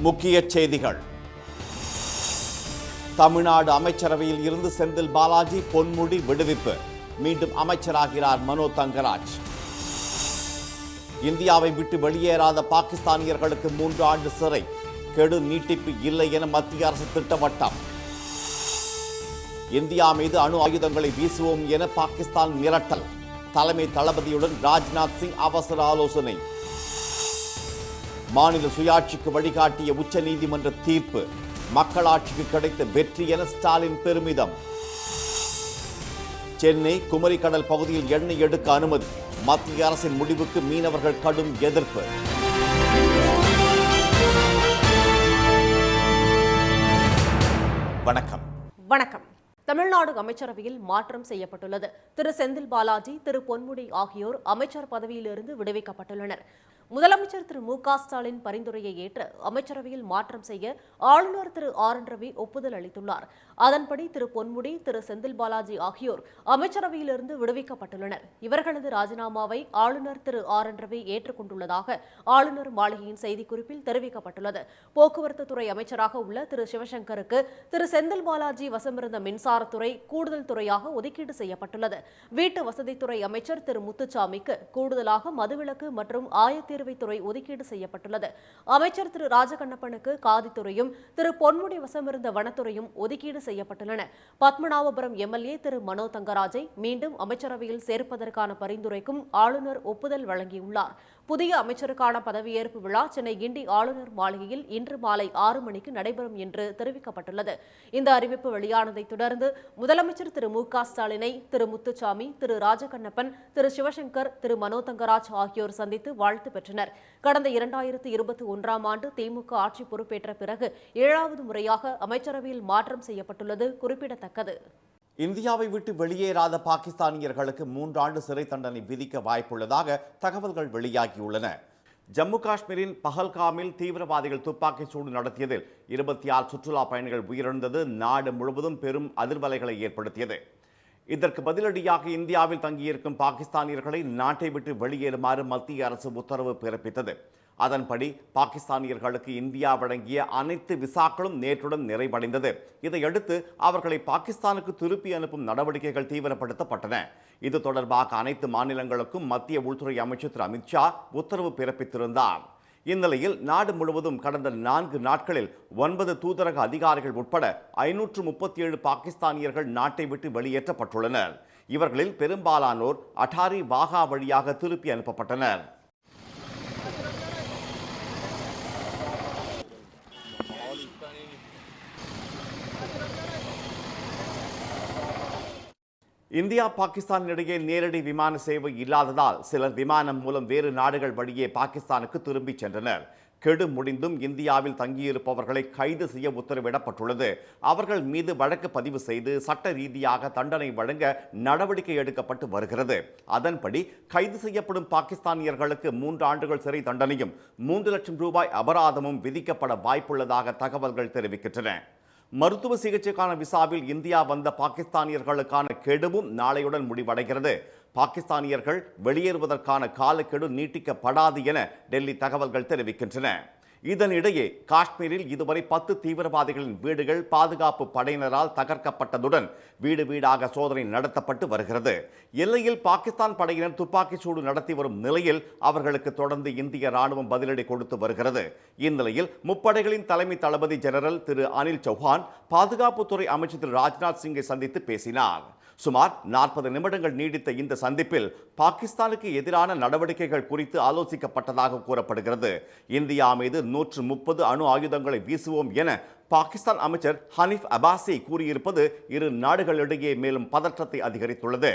முக்கிய செய்திகள். தமிழ்நாடு அமைச்சரவையில் இருந்து செந்தில் பாலாஜி பொன்முடி விடுவிப்பு. மீண்டும் அமைச்சராகிறார் மனோ தங்கராஜ். இந்தியாவை விட்டு வெளியேறாத பாகிஸ்தானியர்களுக்கு 3 ஆண்டு சிறை. கெடு நீட்டிப்பு இல்லை என மத்திய அரசு திட்டவட்டம். இந்தியா மீது அணு ஆயுதங்களை வீசுவோம் என பாகிஸ்தான் மிரட்டல். தலைமை தளபதியுடன் ராஜ்நாத் சிங் அவசர ஆலோசனை. மாநில சுயாட்சிக்கு வழிகாட்டிய உச்சநீதிமன்ற தீர்ப்பு மக்களாட்சிக்கு கிடைத்த வெற்றி என ஸ்டாலின் பெருமிதம். சென்னை குமரிக்கடல் பகுதியில் எண்ணெய் எடுக்க அனுமதி. மத்திய அரசின் முடிவுக்கு மீனவர்கள் கடும் எதிர்ப்பு. வணக்கம். தமிழ்நாடு அமைச்சரவையில் மாற்றம் செய்யப்பட்டுள்ளது. திரு செந்தில் பாலாஜி, திரு பொன்முடி ஆகியோர் அமைச்சர் பதவியிலிருந்து விடுவிக்கப்பட்டுள்ளனர். முதலமைச்சர் திரு மு.க. ஸ்டாலின் பரிந்துரையை ஏற்று அமைச்சரவையில் மாற்றம் செய்ய ஆளுநர் திரு ஆர் என் ரவி ஒப்புதல் அளித்துள்ளார். அதன்படி திரு பொன்முடி, திரு செந்தில் பாலாஜி ஆகியோர் அமைச்சரவையிலிருந்து விடுவிக்கப்பட்டுள்ளனர். இவர்களது ராஜினாமாவை ஆளுநர் திரு ஆர் என் ரவி ஏற்றுக்கொண்டுள்ளதாக ஆளுநர் மாளிகையின் செய்திக்குறிப்பில் தெரிவிக்கப்பட்டுள்ளது. போக்குவரத்து துறை அமைச்சராக உள்ள திரு சிவசங்கருக்கு திரு செந்தில் பாலாஜி வசமிருந்த மின்சாரத்துறை கூடுதல் துறையாக ஒதுக்கீடு செய்யப்பட்டுள்ளது. வீட்டு வசதித்துறை அமைச்சர் திரு முத்துசாமிக்கு கூடுதலாக மதுவிலக்கு மற்றும் ஆயத்தீர்வைத்துறை ஒதுக்கீடு செய்யப்பட்டுள்ளது. அமைச்சர் திரு ராஜகண்ணப்பனுக்கு காதித்துறையும் திரு பொன்முடி வசமிருந்த வனத்துறையும் ஒதுக்கீடு செய்யப்பட்டுள்ளன. பத்மநாபபுரம் எம்எல்ஏ திரு மனோ தங்கராஜை மீண்டும் அமைச்சரவையில் சேர்ப்பதற்கான பரிந்துரைக்கும் ஆளுநர் ஒப்புதல் வழங்கியுள்ளார். புதிய அமைச்சருக்கான பதவியேற்பு விழா சென்னை கிண்டி ஆளுநர் மாளிகையில் இன்று மாலை 6 மணிக்கு நடைபெறும் என்று தெரிவிக்கப்பட்டுள்ளது. இந்த அறிவிப்பு வெளியானதை தொடர்ந்து முதலமைச்சர் திரு மு.க. ஸ்டாலினை திரு முத்துசாமி, திரு ராஜகண்ணப்பன், திரு சிவசங்கர், திரு மனோ தங்கராஜ் ஆகியோர் சந்தித்து வாழ்த்து பெற்றனர். கடந்த 2021ஆம் ஆண்டு திமுக ஆட்சி பொறுப்பேற்ற பிறகு 7வது முறையாக அமைச்சரவையில் மாற்றம் செய்யப்பட்டுள்ளது குறிப்பிடத்தக்கது. இந்தியாவை விட்டு வெளியேறாத பாகிஸ்தானியர்களுக்கு 3 ஆண்டு சிறை தண்டனை விதிக்க வாய்ப்புள்ளதாக தகவல்கள் வெளியாகியுள்ளன. ஜம்மு காஷ்மீரின் பஹல்காமில் தீவிரவாதிகள் துப்பாக்கி சூடு நடத்தியதில் 26 சுற்றுலா பயணிகள் உயிரிழந்தது நாடு முழுவதும் பெரும் அதிர்வலைகளை ஏற்படுத்தியது. இதற்கு பதிலடியாக இந்தியாவில் தங்கியிருக்கும் பாகிஸ்தானியர்களை நாட்டை விட்டு வெளியேறுமாறு மத்திய அரசு உத்தரவு பிறப்பித்தது. அதன்படி பாகிஸ்தானியர்களுக்கு இந்தியா வழங்கிய அனைத்து விசாக்களும் நேற்றுடன் நிறைவடைந்தது. இதையடுத்து அவர்களை பாகிஸ்தானுக்கு திருப்பி அனுப்பும் நடவடிக்கைகள் தீவிரப்படுத்தப்பட்டன. இது தொடர்பாக அனைத்து மாநிலங்களுக்கும் மத்திய உள்துறை அமைச்சர் திரு அமித்ஷா உத்தரவு பிறப்பித்திருந்தார். இந்நிலையில் நாடு முழுவதும் கடந்த 4 நாட்களில் 9 தூதரக அதிகாரிகள் உட்பட 537 பாகிஸ்தானியர்கள் நாட்டை விட்டு வெளியேற்றப்பட்டுள்ளனர். இவர்களில் பெரும்பாலானோர் அட்டாரி வாகா வழியாக திருப்பி அனுப்பப்பட்டனர். இந்தியா பாகிஸ்தான் இடையே நேரடி விமான சேவை இல்லாததால் சிலர் விமானம் மூலம் வேறு நாடுகள் வழியே பாகிஸ்தானுக்கு திரும்பி சென்றனர். கெடு முடிந்தும் இந்தியாவில் தங்கியிருப்பவர்களை கைது செய்ய உத்தரவிடப்பட்டுள்ளது. அவர்கள் மீது வழக்கு பதிவு செய்து சட்ட ரீதியாக தண்டனை வழங்க நடவடிக்கை எடுக்கப்பட்டு வருகிறது. அதன்படி கைது செய்யப்படும் பாகிஸ்தானியர்களுக்கு 3 ஆண்டுகள் சிறை தண்டனையும் 3 லட்சம் ரூபாய் அபராதமும் விதிக்கப்பட வாய்ப்புள்ளதாக தகவல்கள் தெரிவிக்கின்றன. மருத்துவ சிகிச்சைக்கான விசாவில் இந்தியா வந்த பாகிஸ்தானியர்களுக்கான கெடுவும் நாளையுடன் முடிவடைகிறது. பாகிஸ்தானியர்கள் வெளியேறுவதற்கான காலக்கெடு நீட்டிக்கப்படாது என டெல்லி தகவல்கள் தெரிவிக்கின்றன. இதனிடையே காஷ்மீரில் இதுவரை 10 தீவிரவாதிகளின் வீடுகள் பாதுகாப்பு படையினரால் தகர்க்கப்பட்டதுடன் வீடு வீடாக சோதனை நடத்தப்பட்டு வருகிறது. எல்லையில் பாகிஸ்தான் படையினர் துப்பாக்கி சூடு நடத்தி வரும் நிலையில் அவர்களுக்கு தொடர்ந்து இந்திய ராணுவம் பதிலடி கொடுத்து வருகிறது. இந்நிலையில் முப்படைகளின் தலைமை தளபதி ஜெனரல் திரு அனில் சௌஹான் பாதுகாப்புத்துறை அமைச்சர் திரு ராஜ்நாத் சிங்கை சந்தித்து பேசினார். சுமார் 40 நிமிடங்கள் நீடித்த இந்த சந்திப்பில் பாகிஸ்தானுக்கு எதிரான நடவடிக்கைகள் குறித்து ஆலோசிக்கப்பட்டதாக கூறப்படுகிறது. இந்தியா மீது 130 அணு ஆயுதங்களை வீசுவோம் என பாகிஸ்தான் அமைச்சர் ஹனீஃப் அப்பாசி கூறியிருப்பது இரு நாடுகளிடையே மேலும் பதற்றத்தை அதிகரித்துள்ளது.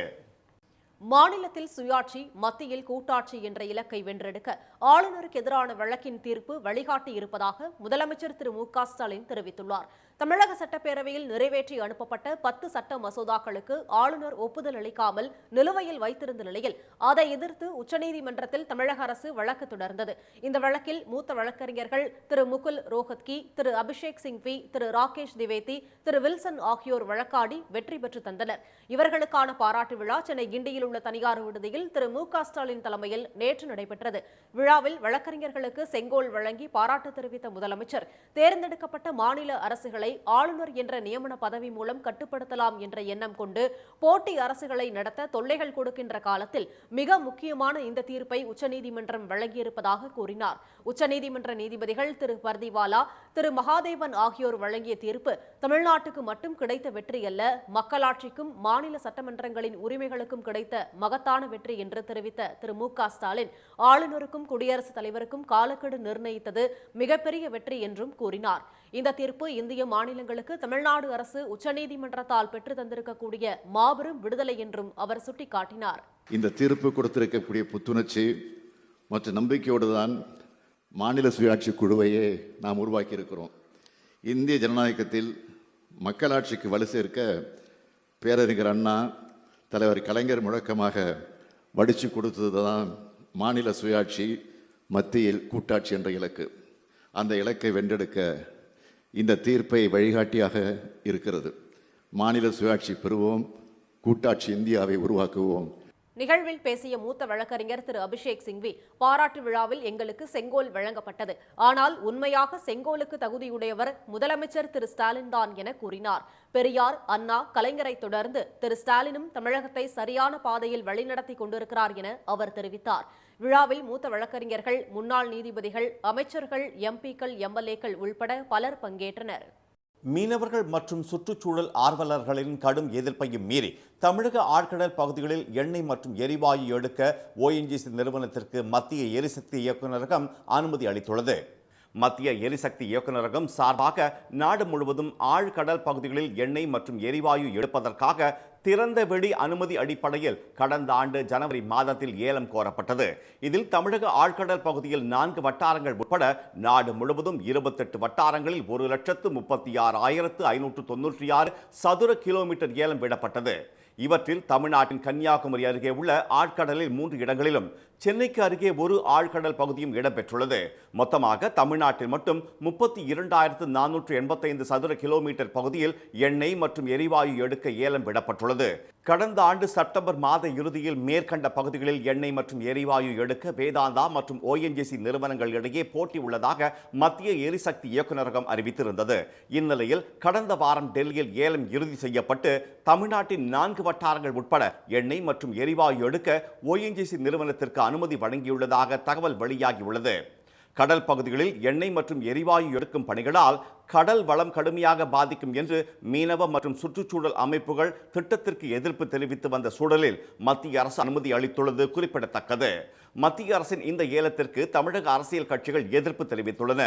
மாநிலத்தில் சுயாட்சி, மத்தியில் கூட்டாட்சி என்ற இலக்கை வென்றெடுக்க ஆளுநருக்கு எதிரான வழக்கின் தீர்ப்பு வழிகாட்டி இருப்பதாக முதலமைச்சர் திரு மு.க. ஸ்டாலின் தெரிவித்துள்ளார். தமிழக சட்டப்பேரவையில் நிறைவேற்றி அனுப்பப்பட்ட 10 சட்ட மசோதாக்களுக்கு ஆளுநர் ஒப்புதல் அளிக்காமல் நிலுவையில் வைத்திருந்த நிலையில் அதை எதிர்த்து உச்சநீதிமன்றத்தில் தமிழக அரசு வழக்கு தொடர்ந்தது. இந்த வழக்கில் மூத்த வழக்கறிஞர்கள் திரு முகுல் ரோஹத்கி, திரு அபிஷேக் சிங்வி, திரு ராகேஷ் திவேதி, திரு வில்சன் ஆகியோர் வழக்காடி வெற்றி பெற்று தந்தனர். இவர்களுக்கான பாராட்டு விழா சென்னை கிண்டியில் உள்ள தனியார் விடுதியில் திரு மு.க. ஸ்டாலின் தலைமையில் நேற்று நடைபெற்றது. விழாவில் வழக்கறிஞர்களுக்கு செங்கோல் வழங்கி பாராட்டு தெரிவித்த முதலமைச்சர், தேர்ந்தெடுக்கப்பட்ட மாநில அரசுகளை ஆளுநர் என்ற நியமன பதவி மூலம் கட்டுப்படுத்தலாம் என்ற எண்ணம் கொண்டு போட்டி அரசுகளை நடத்த தொல்லைகள் கொடுக்கின்ற காலத்தில் மிக முக்கியமான இந்த தீர்ப்பை உச்சநீதிமன்றம் வழங்கியிருப்பதாக கூறினார். உச்சநீதிமன்ற நீதிபதிகள் திரு பர்திவாலா, திரு மகாதேவன் ஆகியோர் வழங்கிய தீர்ப்பு தமிழ்நாட்டுக்கு மட்டும் கிடைத்த வெற்றி அல்ல, மக்களாட்சிக்கும் மாநில சட்டமன்றங்களின் உரிமைகளுக்கும் கிடைத்த மகத்தான வெற்றி என்று தெரிவித்த திரு மு.க. ஸ்டாலின், ஆளுநருக்கும் குடியரசுத் தலைவருக்கும் காலக்கெடு நிர்ணயித்தது மிகப்பெரிய வெற்றி என்றும் கூறினார். இந்த தீர்ப்பு இந்திய மாநிலங்களுக்கு தமிழ்நாடு அரசு உச்சநீதிமன்றத்தால் பெற்று தந்திருக்கக்கூடிய மாபெரும் விடுதலை என்றும் அவர் சுட்டிக்காட்டினார். இந்த தீர்ப்பு கொடுத்திருக்கக்கூடிய புத்துணர்ச்சி மற்றும் நம்பிக்கையோடு தான் மாநில சுயாட்சி குழுவையே நாம் உருவாக்கி இருக்கிறோம். இந்திய ஜனநாயகத்தில் மக்களாட்சிக்கு வலு சேர்க்க பேரறிஞர் அண்ணா, தலைவர் கலைஞர் முழக்கமாக வடித்து கொடுத்தது தான் மாநில சுயாட்சி, மத்தியில் கூட்டாட்சி என்ற இலக்கு. அந்த இலக்கை வென்றெடுக்க இந்த தீர்ப்பை வழிகாட்டியாக இருக்கிறது. மாநில சுயாட்சி பெறுவோம், கூட்டாட்சி இந்தியாவை உருவாக்குவோம். நிகழ்வில் பேசிய மூத்த வழக்கறிஞர் திரு அபிஷேக் சிங்வி, பாராட்டு விழாவில் எங்களுக்கு செங்கோல் வழங்கப்பட்டது, ஆனால் உண்மையாக செங்கோலுக்கு தகுதியுடையவர் முதலமைச்சர் திரு ஸ்டாலின் தான் என கூறினார். பெரியார், அண்ணா, கலைஞரை தொடர்ந்து திரு ஸ்டாலினும் தமிழகத்தை சரியான பாதையில் வழிநடத்தி கொண்டிருக்கிறார் என அவர் தெரிவித்தார். விழாவில் மூத்த வழக்கறிஞர்கள், முன்னாள் நீதிபதிகள், அமைச்சர்கள், எம்பிக்கள், எம்எல்ஏக்கள் உள்பட பலர் பங்கேற்றனர். மீனவர்கள் மற்றும் சுற்றுச்சூழல் ஆர்வலர்களின் கடும் எதிர்ப்பையும் மீறி தமிழக ஆழ்கடல் பகுதிகளில் எண்ணெய் மற்றும் எரிவாயு எடுக்க ONGC நிறுவனத்திற்கு மத்திய எரிசக்தி இயக்குநரகம் அனுமதி அளித்துள்ளது. மத்திய எரிசக்தி இயக்குநரகம் சார்பாக நாடு முழுவதும் ஆழ்கடல் பகுதிகளில் எண்ணெய் மற்றும் எரிவாயு எடுப்பதற்காக திறந்த வெளி அனுமதி அடிப்படையில் கடந்த ஆண்டு ஜனவரி மாதத்தில் ஏலம் கோரப்பட்டது. இதில் தமிழக ஆழ்கடல் பகுதியில் 4 வட்டாரங்கள் உட்பட நாடு முழுவதும் 28 வட்டாரங்களில் 1,36,596 சதுர கிலோமீட்டர் ஏலம் விடப்பட்டது. இவற்றில் தமிழ்நாட்டின் கன்னியாகுமரி அருகே உள்ள ஆழ்கடலில் 3 இடங்களிலும், சென்னைக்கு அருகே ஒரு ஆழ்கடல் பகுதியும் இடம்பெற்றுள்ளது. மொத்தமாக தமிழ்நாட்டில் மட்டும் 32,485 சதுர கிலோமீட்டர் பகுதியில் எண்ணெய் மற்றும் எரிவாயு எடுக்க ஏலம் விடப்பட்டுள்ளது. கடந்த ஆண்டு செப்டம்பர் மாத இறுதியில் மேற்கண்ட பகுதிகளில் எண்ணெய் மற்றும் எரிவாயு எடுக்க வேதாந்தா மற்றும் ONGC நிறுவனங்கள் இடையே போட்டி உள்ளதாக மத்திய எரிசக்தி இயக்குநரகம் அறிவித்திருந்தது. இந்நிலையில் கடந்த வாரம் டெல்லியில் ஏலம் இறுதி செய்யப்பட்டு தமிழ்நாட்டின் 4 வட்டாரங்கள் உட்பட எண்ணெய் மற்றும் எரிவாயு எடுக்க ONGC நிறுவனத்திற்கு அனுமதி வழங்கியுள்ளதாக தகவல் வெளியாகியுள்ளது. கடல் பகுதிகளில் எண்ணெய் மற்றும் எரிவாயு எடுக்கும் பணிகளால் கடல் வளம் கடுமையாக பாதிக்கும் என்று மீனவ மற்றும் சுற்றுச்சூழல் அமைப்புகள் திட்டத்திற்கு எதிர்ப்பு தெரிவித்து வந்த சூழலில் மத்திய அரசு அனுமதி அளித்துள்ளது குறிப்பிடத்தக்கது. மத்திய அரசின் இந்த ஏலத்திற்கு தமிழக அரசியல் கட்சிகள் எதிர்ப்பு தெரிவித்துள்ளன.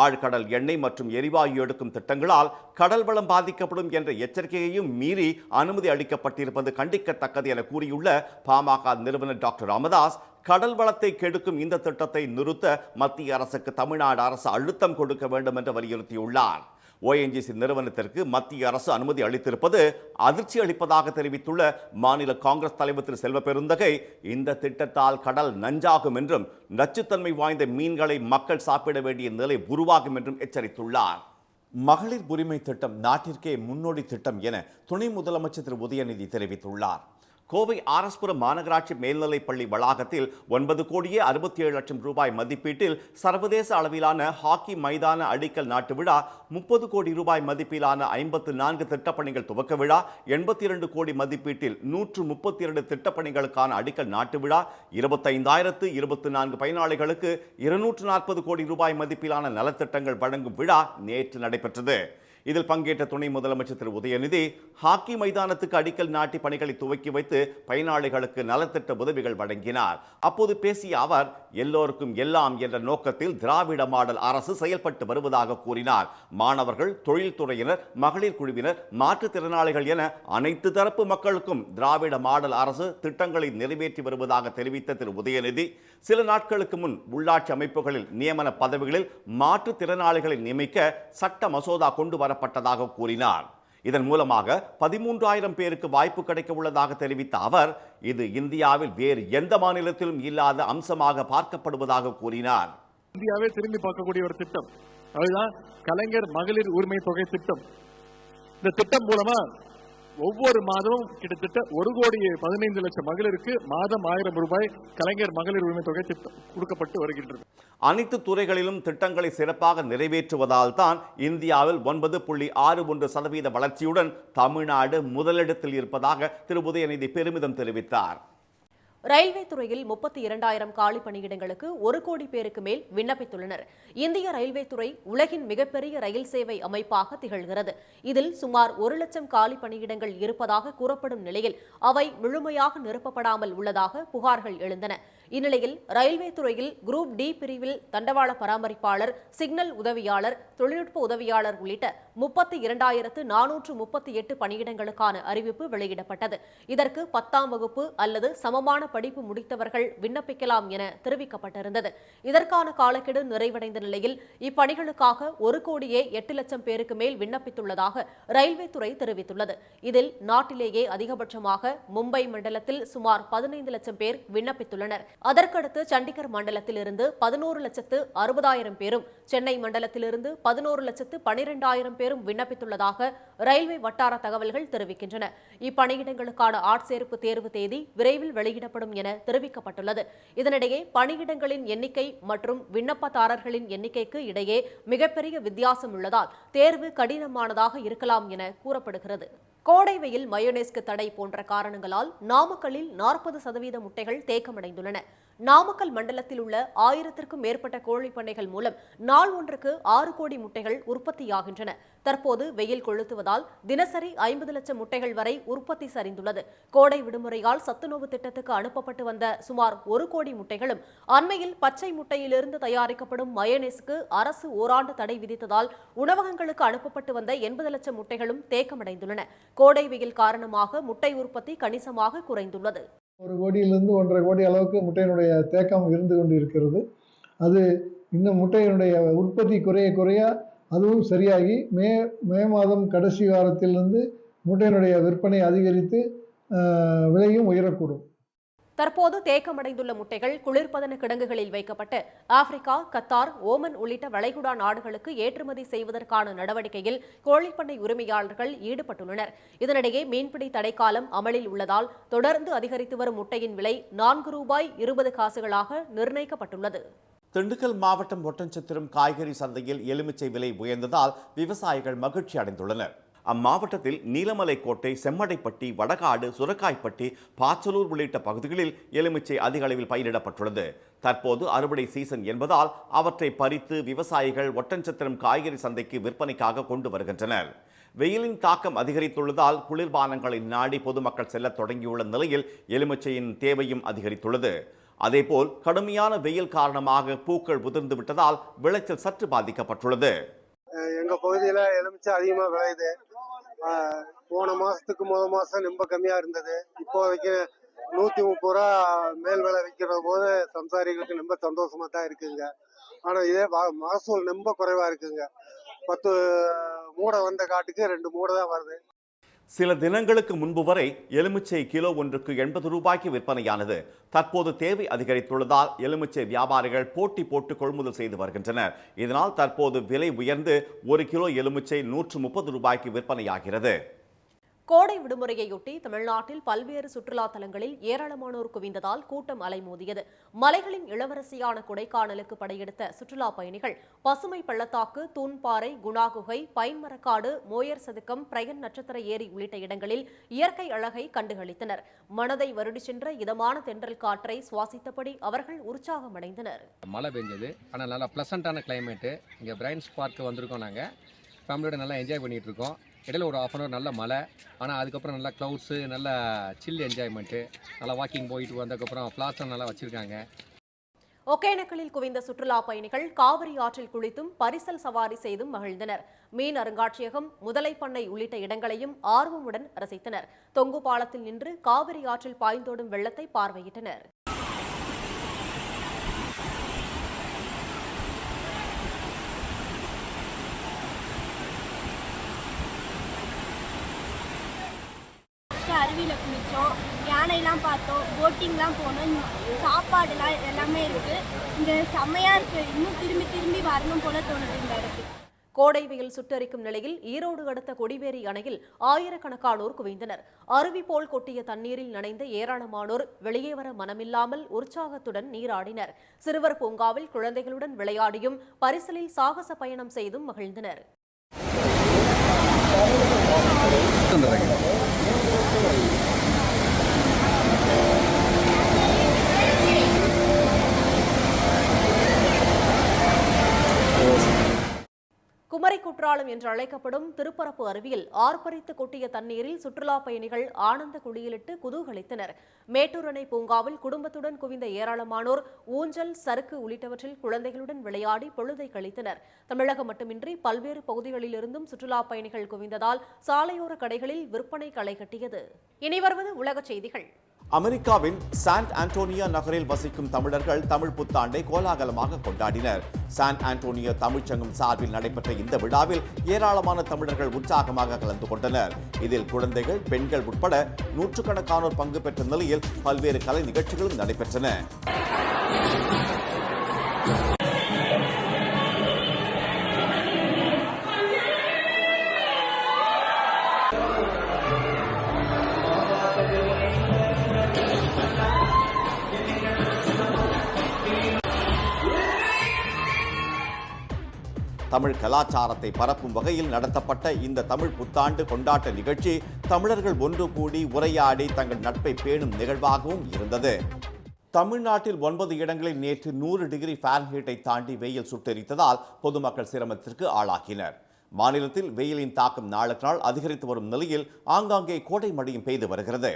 ஆழ்கடல் எண்ணெய் மற்றும் எரிவாயு எடுக்கும் திட்டங்களால் கடல் வளம் பாதிக்கப்படும் என்ற எச்சரிக்கையையும் மீறி அனுமதி அளிக்கப்பட்டிருப்பது கண்டிக்கத்தக்கது என கூறியுள்ள பாமக நிறுவனர் டாக்டர் ராமதாஸ், கடல் வளத்தை கெடுக்கும் இந்த திட்டத்தை நிறுத்த மத்திய அரசுக்கு தமிழ்நாடு அரசு அழுத்தம் கொடுக்க வேண்டும் என்று வலியுறுத்தியுள்ளார். ONGC நிறுவனத்திற்கு மத்திய அரசு அனுமதி அளித்திருப்பது அதிர்ச்சி அளிப்பதாக தெரிவித்துள்ள மாநில காங்கிரஸ் தலைவர் திரு செல்வ பெருந்தகை, இந்த திட்டத்தால் கடல் நஞ்சாகும் என்றும் நச்சுத்தன்மை வாய்ந்த மீன்களை மக்கள் சாப்பிட வேண்டிய நிலை உருவாகும் என்றும் எச்சரித்துள்ளார். மகளிர் உரிமை திட்டம் நாட்டிற்கே முன்னோடி திட்டம் என துணை முதலமைச்சர் திரு உதயநிதி தெரிவித்துள்ளார். கோவை ஆர்எஸ்புரம் மாநகராட்சி மேல்நிலைப் பள்ளி வளாகத்தில் 9,67,00,000 ரூபாய் மதிப்பீட்டில் சர்வதேச அளவிலான ஹாக்கி மைதான அடிக்கல் நாட்டு விழா, 30 கோடி ரூபாய் மதிப்பிலான 54 திட்டப்பணிகள் துவக்க விழா, 82 கோடி மதிப்பீட்டில் 132 திட்டப்பணிகளுக்கான அடிக்கல் நாட்டு விழா, 25,024 பயனாளிகளுக்கு 240 கோடி ரூபாய் மதிப்பிலான நலத்திட்டங்கள் வழங்கும் விழா நேற்று நடைபெற்றது. இதில் பங்கேற்ற துணை முதலமைச்சர் திரு உதயநிதி ஹாக்கி மைதானத்துக்கு அடிக்கல் நாட்டி பணிகளை துவக்கி வைத்து பயனாளிகளுக்கு நலத்திட்ட உதவிகள் வழங்கினார். அப்போது பேசிய அவர், எல்லோருக்கும் எல்லாம் என்ற நோக்கத்தில் திராவிட மாடல் அரசு செயல்பட்டு வருவதாக கூறினார். மாணவர்கள், தொழில்துறையினர், மகளிர் குழுவினர், மாற்றுத்திறனாளிகள் என அனைத்து தரப்பு மக்களுக்கும் திராவிட மாடல் அரசு திட்டங்களை நிறைவேற்றி வருவதாக தெரிவித்த திரு உதயநிதி, சில நாட்களுக்கு முன் உள்ளாட்சி அமைப்புகளில் நியமன பதவிகளில் மாற்றுத்திறனாளிகளை நியமிக்க சட்ட மசோதா கொண்டு வரப்பட்டதாக கூறினார். இதன் மூலமாக 13,000 பேருக்கு வாய்ப்பு கிடைக்க உள்ளதாக தெரிவித்த அவர், இது இந்தியாவில் வேறு எந்த மாநிலத்திலும் இல்லாத அம்சமாக பார்க்கப்படுவதாக கூறினார். இந்தியாவே திரும்பி பார்க்கக்கூடிய ஒரு திட்டம், அதுதான் கலைஞர் மகளிர் உரிமை தொகை திட்டம். இந்த திட்டம் மூலமா ஒவ்வொரு மாதமும் கிட்டத்தட்ட 1,15,00,000 மகளிருக்கு மாதம் 1,000 ரூபாய் கலைஞர் மகளிர் உரிமை தொகை திட்டம் கொடுக்கப்பட்டு வருகின்றது. அனைத்து துறைகளிலும் திட்டங்களை சிறப்பாக நிறைவேற்றுவதால் தான் இந்தியாவில் 9.61% வளர்ச்சியுடன் தமிழ்நாடு முதலிடத்தில் இருப்பதாக திரு உதயநிதி பெருமிதம் தெரிவித்தார். ரயில்வே துறையில் 32,000 காலி பணியிடங்களுக்கு 1 கோடி பேருக்கு மேல் விண்ணப்பித்துள்ளனர். இந்திய ரயில்வே துறை உலகின் மிகப்பெரிய ரயில் சேவை அமைப்பாக திகழ்கிறது. இதில் சுமார் 1,00,000 காலி பணியிடங்கள் இருப்பதாக கூறப்படும் நிலையில் அவை முழுமையாக நிரப்பப்படாமல் உள்ளதாக புகார்கள் எழுந்தன. இந்நிலையில் ரயில்வே துறையில் குரூப் டி பிரிவில் தண்டவாள பராமரிப்பாளர், சிக்னல் உதவியாளர், தொழில்நுட்ப உதவியாளர் உள்ளிட்ட 32,438 பணியிடங்களுக்கான அறிவிப்பு வெளியிடப்பட்டது. இதற்கு 10ஆம் வகுப்பு அல்லது சமமான படிப்பு முடித்தவர்கள் விண்ணப்பிக்கலாம் என தெரிவிக்கப்பட்டிருந்தது. இதற்கான காலக்கெடு நிறைவடைந்த நிலையில் இப்பணிகளுக்காக 1,08,00,000 பேருக்கு மேல் விண்ணப்பித்துள்ளதாக ரயில்வே துறை தெரிவித்துள்ளது. இதில் நாட்டிலேயே அதிகபட்சமாக மும்பை மண்டலத்தில் சுமார் 15,00,000 பேர் விண்ணப்பித்துள்ளனர். அதற்கடுத்து சண்டிகர் மண்டலத்திலிருந்து 11,60,000 பேரும், சென்னை மண்டலத்திலிருந்து 11,12,000 பேரும் விண்ணப்பித்துள்ளதாக ரயில்வே வட்டார தகவல்கள் தெரிவிக்கின்றன. இப்பணியிடங்களுக்கான ஆட்சேர்ப்பு தேர்வு தேதி விரைவில் வெளியிடப்படும் என தெரிவிக்கப்பட்டுள்ளது. இதனிடையே பணியிடங்களின் எண்ணிக்கை மற்றும் விண்ணப்பதாரர்களின் எண்ணிக்கைக்கு இடையே மிகப்பெரிய வித்தியாசம் உள்ளதால் தேர்வு கடினமானதாக இருக்கலாம் என கூறப்படுகிறது. கோடை வெயில், மயோனேஸ்க்கு தடை போன்ற காரணங்களால் நாமக்கல்லில் 40% முட்டைகள் தேக்கமடைந்துள்ளன. நாமக்கல் மண்டலத்தில் உள்ள 1000க்கும் மேற்பட்ட கோழி பண்ணைகள் மூலம் நாள் ஒன்றுக்கு 6 கோடி முட்டைகள் உற்பத்தியாகின்றன. தற்போது வெயில் கொளுத்துவதால் தினசரி 50 லட்சம் முட்டைகள் வரை உற்பத்தி சரிந்துள்ளது. கோடை விடுமுறையால் சத்துணவு திட்டத்துக்கு அனுப்பப்பட்டு வந்த சுமார் 1 கோடி முட்டைகளும் அண்மையில் பச்சை முட்டையிலிருந்து தயாரிக்கப்படும் மயோனேஸ்க்கு அரசு ஓராண்டு தடை விதித்ததால் உணவகங்களுக்கு அனுப்பப்பட்டு வந்த 80 லட்சம் முட்டைகளும் தேக்கமடைந்துள்ளன. கோடை வெயில் காரணமாக முட்டை உற்பத்தி கணிசமாக குறைந்துள்ளது. 1 கோடியிலிருந்து 1.5 கோடி அளவுக்கு முட்டையினுடைய தேக்கம் இருந்து கொண்டு இருக்கிறது. அது இன்னும் முட்டையினுடைய உற்பத்தி குறைய அதுவும் சரியாகி மே மாதம் கடைசி வாரத்திலிருந்து முட்டையினுடைய விற்பனை அதிகரித்து விலையும் உயரக்கூடும். தற்போது தேக்கமடைந்துள்ள முட்டைகள் குளிர்பதன கிடங்குகளில் வைக்கப்பட்டு ஆப்பிரிக்கா, கத்தார், ஓமன் உள்ளிட்ட வளைகுடா நாடுகளுக்கு ஏற்றுமதி செய்வதற்கான நடவடிக்கையில் கோழிப்பண்ணை உரிமையாளர்கள் ஈடுபட்டுள்ளனர். இதனிடையே மீன்பிடி தடைக்காலம் அமலில் உள்ளதால் தொடர்ந்து அதிகரித்து வரும் முட்டையின் விலை $4.20 நிர்ணயிக்கப்பட்டுள்ளது. திண்டுக்கல் மாவட்டம் ஒட்டன்சத்திரம் காய்கறி சந்தையில் எலுமிச்சை விலை உயர்ந்ததால் விவசாயிகள் மகிழ்ச்சி அடைந்துள்ளனர். அம்மாவட்டத்தில் நீலமலை கோட்டை, செம்மடைப்பட்டி, வடகாடு, சுரக்காய்ப்பட்டி, பாச்சலூர் உள்ளிட்ட பகுதிகளில் எலுமிச்சை அதிக அளவில் பயிரிடப்பட்டுள்ளது. தற்போது அறுவடை சீசன் என்பதால் அவற்றை பறித்து விவசாயிகள் ஒட்டன்சத்திரம் காய்கறி சந்தைக்கு விற்பனைக்காக கொண்டு வருகின்றனர். வெயிலின் தாக்கம் அதிகரித்துள்ளதால் குளிர்பானங்களை நாடி பொதுமக்கள் செல்ல தொடங்கியுள்ள நிலையில் எலுமிச்சையின் தேவையும் அதிகரித்துள்ளது. அதேபோல் கடுமையான வெயில் காரணமாக பூக்கள் உதிர்ந்து விட்டதால் விளைச்சல் சற்று பாதிக்கப்பட்டுள்ளது. எங்க பகுதியில எலுமிச்சை அதிகமா விளையுது. போன மாசத்துக்கு முதல் மாசம் ரொம்ப கம்மியா இருந்தது. இப்போதைக்கு 130 ரூபா மேல் விலை விற்கிற போது சம்சாரிகளுக்கு ரொம்ப சந்தோஷமா தான் இருக்குங்க. ஆனா இதே மகசூல் ரொம்ப குறைவா இருக்குங்க. 10 மூடை வந்த காட்டுக்கு 2 மூடை தான் வருது. சில தினங்களுக்கு முன்பு வரை எலுமிச்சை கிலோ ஒன்றுக்கு 80 ரூபாய்க்கு விற்பனையானது. தற்போது தேவை அதிகரித்துள்ளதால் எலுமிச்சை வியாபாரிகள் போட்டி போட்டு கொள்முதல் செய்து வருகின்றனர். இதனால் தற்போது விலை உயர்ந்து 1 கிலோ எலுமிச்சை 130 ரூபாய்க்கு விற்பனையாகிறது. கோடை விடுமுறையொட்டி தமிழ்நாட்டில் பல்வேறு சுற்றுலா தலங்களில் ஏராளமானோர் குவிந்ததால் கூட்டம் அலைமோதியது. மலைகளின் இளவரசியான கொடைக்கானலுக்கு படையெடுத்த சுற்றுலா பயணிகள் பசுமை பள்ளத்தாக்கு, தூண்பாறை, குணா குகை, பைன்மரக்காடு, மோயர் சதுக்கம், பிரயன் நட்சத்திர ஏரி உள்ளிட்ட இடங்களில் இயற்கை அழகை கண்டுகளித்தனர். மனதை வருடி சென்ற இதமான தென்றல் காற்றை சுவாசித்தபடி அவர்கள் உற்சாகமடைந்தனர். மழை பெஞ்சது, ஆனால் நல்லா ப்ளசண்ட்டான கிளைமேட்டு. இங்கே பிரைன்ஸ் பார்க்கு வந்திருக்கோம். நாங்கள் ஃபேமிலியோட நல்லா என்ஜாய் பண்ணிகிட்டு இருக்கோம். இடையில ஒரு 1/2 hour நல்ல மழை, ஆனால் அதுக்கப்புறம் நல்லா க்ளவுட்ஸு, நல்லா சில் என்ஜாய்மெண்ட்டு, நல்லா வாக்கிங் போயிட்டு வந்ததுக்கப்புறம் ஃப்ளாட்ஸும் நல்லா வச்சுருக்காங்க. ஒகேனக்கலில் குவிந்த சுற்றுலா பயணிகள் காவிரி ஆற்றில் குளித்தும் பரிசல் சவாரி செய்தும் மகிழ்ந்தனர். மீன் அருங்காட்சியகம், முதலை பண்ணை உள்ளிட்ட இடங்களையும் ஆர்வமுடன் ரசித்தனர். தொங்கு பாலத்தில் நின்று காவிரி ஆற்றில் பாய்ந்தோடும் வெள்ளத்தை பார்வையிட்டனர். குளித்தோம், யானைலாம் பார்த்தோம், போட்டிங்லாம் போனோம், சாப்பாடுலாம் எல்லாமே இருக்குது. இங்கே செம்மையாக இருக்குது. இன்னும் திரும்பி திரும்பி வரணும் போல தோணுது இந்த இடத்துக்கு. கோடை வெயில் சுட்டரிக்கும் நிலையில் ஈரோடு அடுத்த கொடிவேரி அணையில் ஆயிரக்கணக்கானோர் குவிந்தனர். அருவி போல் கொட்டிய தண்ணீரில் நனைந்த ஏராளமானோர் வெளியே வர மனமில்லாமல் உற்சாகத்துடன் நீராடினர். சிறுவர் பூங்காவில் குழந்தைகளுடன் விளையாடியும் பரிசலில் சாகச பயணம் செய்தும் மகிழ்ந்தனர். குமரி குற்றாலம் என்று அழைக்கப்படும் திருப்பரப்பு அருவியில் ஆர்ப்பரித்து கொட்டிய தண்ணீரில் சுற்றுலா பயணிகள் ஆனந்த குளியலிட்டு குதூகலித்தனர். மேட்டூர் அணை பூங்காவில் குடும்பத்துடன் குவிந்த ஏராளமானோர் ஊஞ்சல், சறுக்கு உள்ளிட்டவற்றில் குழந்தைகளுடன் விளையாடி பொழுதை கழித்தனர். தமிழகம் மட்டுமின்றி பல்வேறு பகுதிகளிலிருந்தும் சுற்றுலா பயணிகள் குவிந்ததால் சாலையோர கடைகளில் விற்பனை களை கட்டியது. இனி வருவது உலகச் செய்திகள். அமெரிக்காவின் சான் ஆண்டோனியோ நகரில் வசிக்கும் தமிழர்கள் தமிழ் புத்தாண்டை கோலாகலமாக கொண்டாடினர். சான் ஆண்டோனியோ தமிழ்ச்சங்கம் சார்பில் நடைபெற்ற இந்த விழாவில் ஏராளமான தமிழர்கள் உற்சாகமாக கலந்து கொண்டனர். இதில் குழந்தைகள், பெண்கள் உட்பட நூற்றுக்கணக்கானோர் பங்கு பெற்ற நிலையில் பல்வேறு கலை நிகழ்ச்சிகளும் நடைபெற்றன. தமிழ் கலாச்சாரத்தை பரப்பும் வகையில் நடத்தப்பட்ட இந்த தமிழ் புத்தாண்டு கொண்டாட்ட நிகழ்ச்சி தமிழர்கள் ஒன்று கூடி உரையாடி தங்கள் நட்பை பேணும் நிகழ்வாகவும் இருந்தது. தமிழ்நாட்டில் 9 இடங்களில் நேற்று 100 டிகிரி ஃபாரன்ஹீட்டை தாண்டி வெயில் சுட்டெரித்ததால் பொதுமக்கள் சிரமத்திற்கு ஆளாகினர். மாநிலத்தில் வெயிலின் தாக்கம் நாளுக்கு நாள் அதிகரித்து வரும் நிலையில் ஆங்காங்கே கோடை மழையும் பெய்து வருகிறது.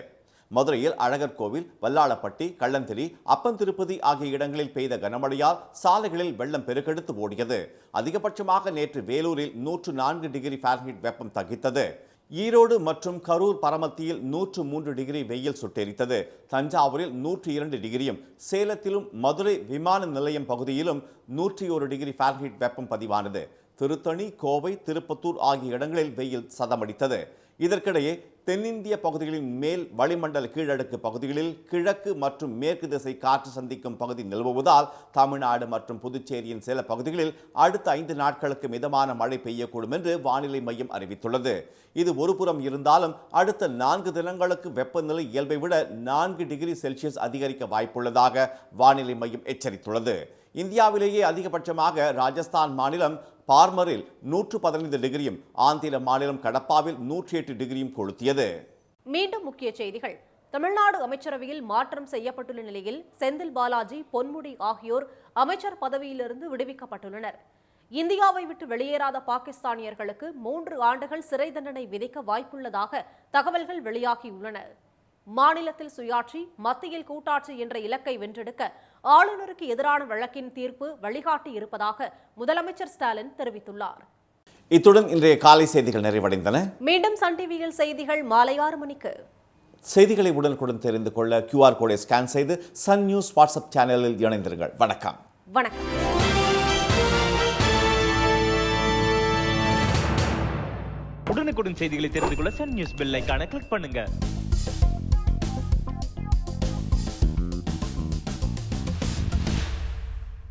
மதுரையில் அழகர் கோவில், வல்லாளப்பட்டி, கள்ளந்திரி, அப்பந்திருப்பதி ஆகிய இடங்களில் பெய்த கனமழையால் சாலைகளில் வெள்ளம் பெருக்கெடுத்து ஓடியது. அதிகபட்சமாக நேற்று வேலூரில் 104 டிகிரி ஃபாரன்ஹீட் வெப்பம் தகித்தது. ஈரோடு மற்றும் கரூர் பரமத்தியில் 103 டிகிரி வெயில் சுட்டெரித்தது. தஞ்சாவூரில் 102 டிகிரியும், சேலத்திலும் மதுரை விமான நிலையம் பகுதியிலும் 101 டிகிரி ஃபாரன்ஹீட் வெப்பம் பதிவானது. திருத்தணி, கோவை, திருப்பத்தூர் ஆகிய இடங்களில் வெயில் சதமடித்தது. இதற்கிடையே தென்னிந்திய பகுதிகளின் மேல் வளிமண்டல கீழடுக்கு பகுதிகளில் கிழக்கு மற்றும் மேற்கு திசை காற்று சந்திக்கும் பகுதி நிலவுவதால் தமிழ்நாடு மற்றும் புதுச்சேரியின் சில பகுதிகளில் அடுத்த 5 நாட்களுக்கு மிதமான மழை பெய்யக்கூடும் என்று வானிலை மையம் அறிவித்துள்ளது. இது ஒருபுறம் இருந்தாலும் அடுத்த 4 தினங்களுக்கு வெப்பநிலை இயல்பை விட 4 டிகிரி செல்சியஸ் அதிகரிக்க வாய்ப்புள்ளதாக வானிலை மையம் எச்சரித்துள்ளது. இந்தியாவிலேயே அதிகபட்சமாக ராஜஸ்தான் மாநிலம் பார்மரில் 115 டிகிரியும், ஆந்திர மாநிலம் கடப்பாவில் 108 டிகிரியும் கொளுத்தியது. மீண்டும் முக்கிய செய்திகள். தமிழ்நாடு அமைச்சரவையில் மாற்றம் செய்யப்பட்டுள்ள நிலையில் செந்தில் பாலாஜி, பொன்முடி ஆகியோர் அமைச்சர் பதவியிலிருந்து விடுவிக்கப்பட்டுள்ளனர். இந்தியாவை விட்டு வெளியேறாத பாகிஸ்தானியர்களுக்கு 3 ஆண்டுகள் சிறை தண்டனை விதிக்க வாய்ப்புள்ளதாக தகவல்கள் வெளியாகியுள்ளன. மாநிலத்தில் சுயாட்சி, மத்தியில் கூட்டாட்சி என்ற இலக்கை வென்றெடுக்க ஆளுநருக்கு எதிரான வழக்கின் தீர்ப்பு வழிகாட்டி இருப்பதாக முதலமைச்சர் ஸ்டாலின் தெரிவித்துள்ளார். இத்துடன் இன்றைய காலை செய்திகள் நிறைவடைந்தன. மீண்டும் சன் டிவியில் செய்திகள் மாலை 6 மணிக்கு. செய்திகளை உடனுக்குடன் தெரிந்து கொள்ள QR கோடை ஸ்கேன் செய்து சன் நியூஸ் வாட்ஸ்அப் சேனலில் இணைந்திருங்கள். வணக்கம். வணக்கம். உடனுக்குடன் செய்திகளை தெரிந்து கொள்ள சன் நியூஸ் பெல் ஐகானை கிளிக் பண்ணுங்க.